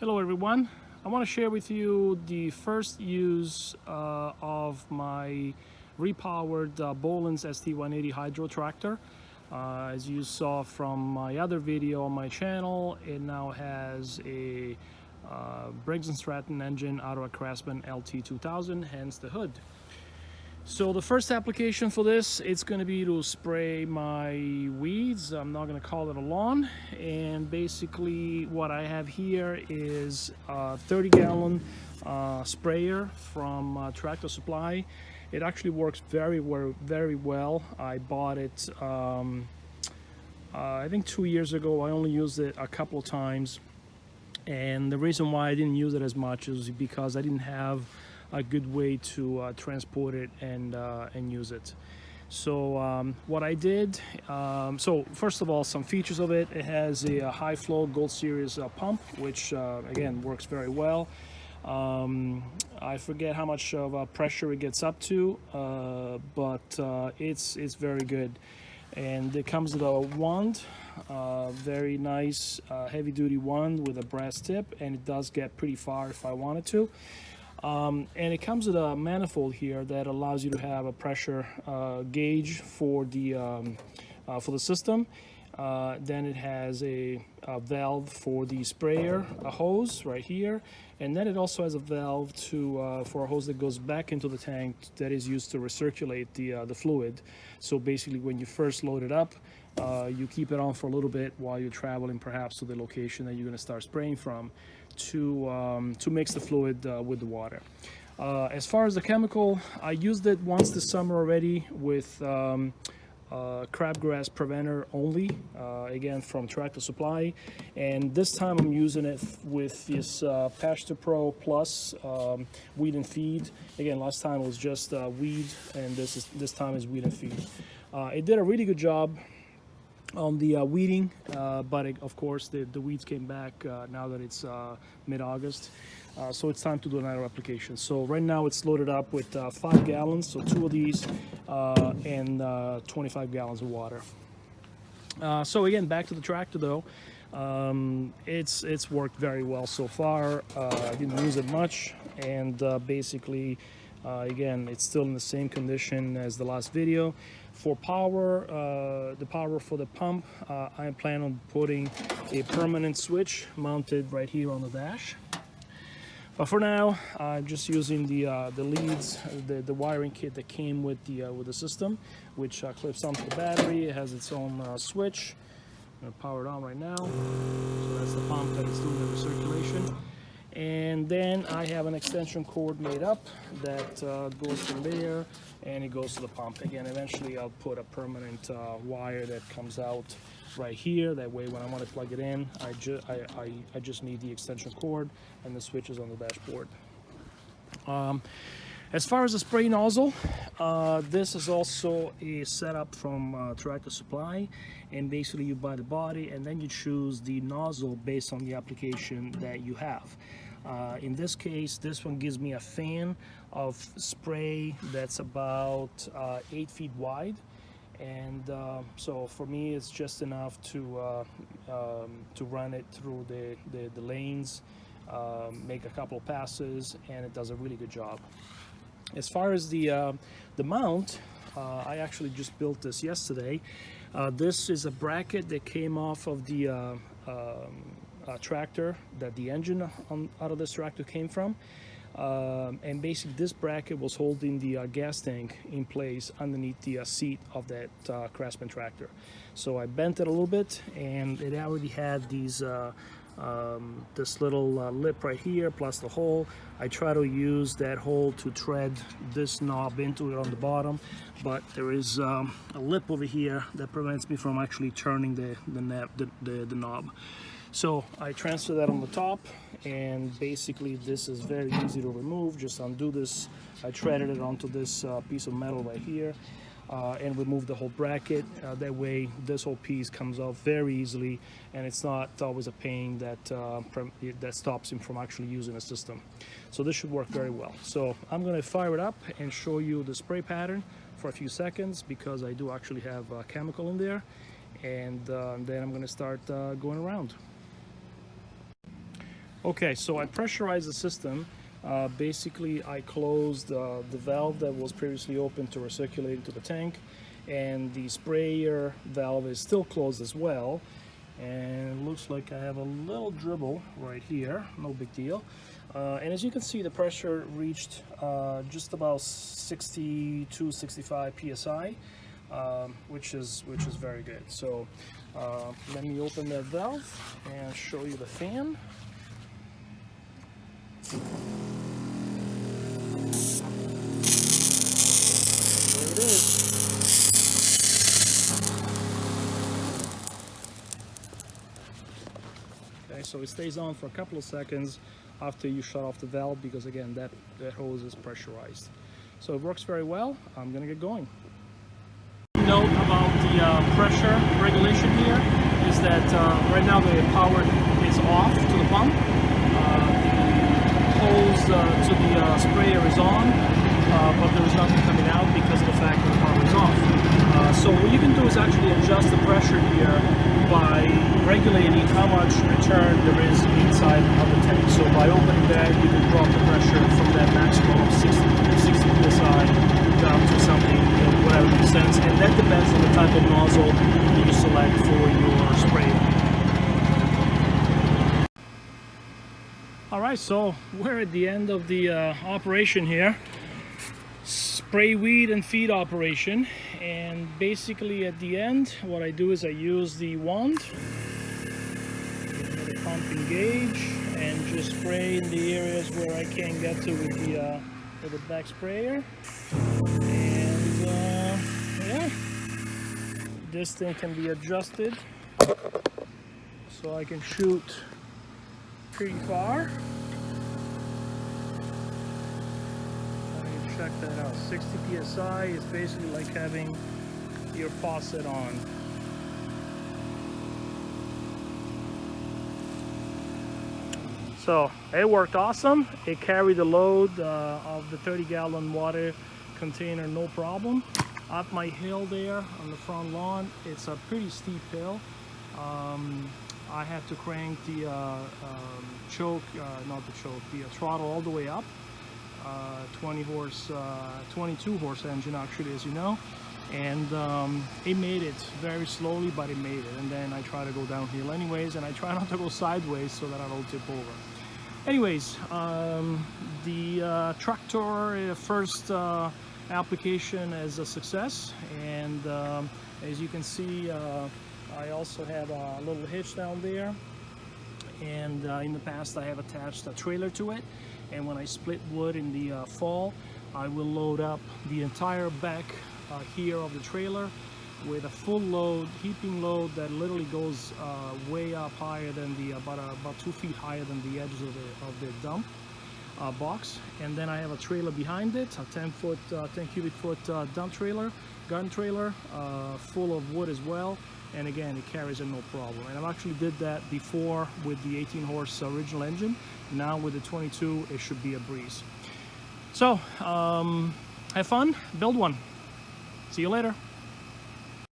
Hello everyone, I want to share with you the first use of my repowered Boland's ST180 hydro tractor. As you saw from my other video on my channel, it now has a Briggs & Stratton engine out of a Craftsman LT2000, hence the hood. So the first application for this, it's going to be to spray my weeds. I'm not going to call it a lawn. And basically what I have here is a 30-gallon sprayer from Tractor Supply. It actually works very well. I bought it I think 2 years ago. I only used it a couple of times. And the reason why I didn't use it as much is because I didn't have a good way to transport it and use it. So what I did, so first of all, some features of it. It has a high flow Gold Series pump, which again works very well. I forget how much of pressure it gets up to, but it's very good. And it comes with a wand, very nice heavy-duty wand with a brass tip, and it does get pretty far if I wanted to. And it comes with a manifold here that allows you to have a pressure gauge for the system. Then it has a valve for the sprayer, a hose right here, and then it also has a valve for a hose that goes back into the tank that is used to recirculate the fluid. So basically, when you first load it up, you keep it on for a little bit while you're traveling, perhaps to the location that you're going to start spraying from, to mix the fluid with the water. As far as the chemical, I used it once this summer already with crabgrass preventer only, again from Tractor Supply, and this time I'm using it with this Pasture Pro Plus weed and feed. Again, last time it was just weed, and this time is weed and feed. It did a really good job on the weeding, but of course the weeds came back now that it's mid-August. So it's time to do another application. So right now it's loaded up with 5 gallons, so 2 of these, and 25 gallons of water. So again, back to the tractor though. It's worked very well so far. I didn't use it much, and basically again, it's still in the same condition as the last video. For power, the power for the pump, I plan on putting a permanent switch mounted right here on the dash. But for now, I'm just using the leads, the wiring kit that came with the system, which clips onto the battery. It has its own switch. I'm going to power it on right now. So that's the pump that is doing the recirculation. And then I have an extension cord made up that goes from there and it goes to the pump. Again, eventually I'll put a permanent wire that comes out right here. That way when I want to plug it in, I just need the extension cord and the switches on the dashboard. As far as the spray nozzle, this is also a setup from Tractor Supply, and basically you buy the body and then you choose the nozzle based on the application that you have. In this case, this one gives me a fan of spray that's about 8 feet wide, and so for me it's just enough to run it through the lanes, make a couple of passes, and it does a really good job. As far as the mount, I actually just built this yesterday. This is a bracket that came off of the tractor that the engine out of this tractor came from, and basically this bracket was holding the gas tank in place underneath the seat of that Craftsman tractor. So I bent it a little bit, and it already had these this little lip right here plus the hole. I try to use that hole to thread this knob into it on the bottom, but there is a lip over here that prevents me from actually turning the knob. So I transfer that on the top, and basically this is very easy to remove. Just undo this. I threaded it onto this piece of metal right here, and remove the whole bracket. That way this whole piece comes off very easily, and it's not always a pain that stops him from actually using the system. So this should work very well. So I'm going to fire it up and show you the spray pattern for a few seconds, because I do actually have chemical in there, and then I'm going to start going around. Okay, so I pressurized the system. Basically, I closed the valve that was previously open to recirculate into the tank, and the sprayer valve is still closed as well. And it looks like I have a little dribble right here, no big deal. And as you can see, the pressure reached just about 62, 65 psi, which is very good. So let me open that valve and show you the fan. There it is. Okay, so it stays on for a couple of seconds after you shut off the valve, because again, that hose is pressurized. So it works very well. I'm gonna get going. Note about the pressure regulation here is that right now the power is off to the pump. The hose to the sprayer is on, but there is nothing coming out because of the fact that the power is off. So what you can do is actually adjust the pressure here by regulating how much return there is inside of the tank. So by opening that, you can drop the pressure from that maximum of 60 psi down to something, whatever makes sense. And that depends on the type of nozzle that you select for your sprayer. All right, so we're at the end of the operation here. Spray, weed, and feed operation. And basically at the end, what I do is I use the wand, the pump engage, and just spray in the areas where I can't get to with the back sprayer. And yeah, this thing can be adjusted so I can shoot pretty far. Check that out. 60 psi is basically like having your faucet on. So it worked awesome. It carried the load of the 30-gallon water container, no problem. Up my hill there on the front lawn, it's a pretty steep hill. I had to crank the the throttle all the way up. 22 horse engine actually, as you know, and it made it very slowly, but it made it. And then I try to go downhill anyways, and I try not to go sideways so that I don't tip over. Anyways, the Truck-Tor first application is a success, and as you can see, I also have a little hitch down there, and in the past I have attached a trailer to it. And when I split wood in the fall, I will load up the entire back here of the trailer with a full load, heaping load that literally goes way up higher than the about 2 feet higher than the edges of the dump box. And then I have a trailer behind it, a 10 cubic foot dump trailer, gun trailer, full of wood as well. And again, it carries it no problem. And I actually did that before with the 18 horse original engine. Now with the 22, it should be a breeze. So have fun, build one. See you later.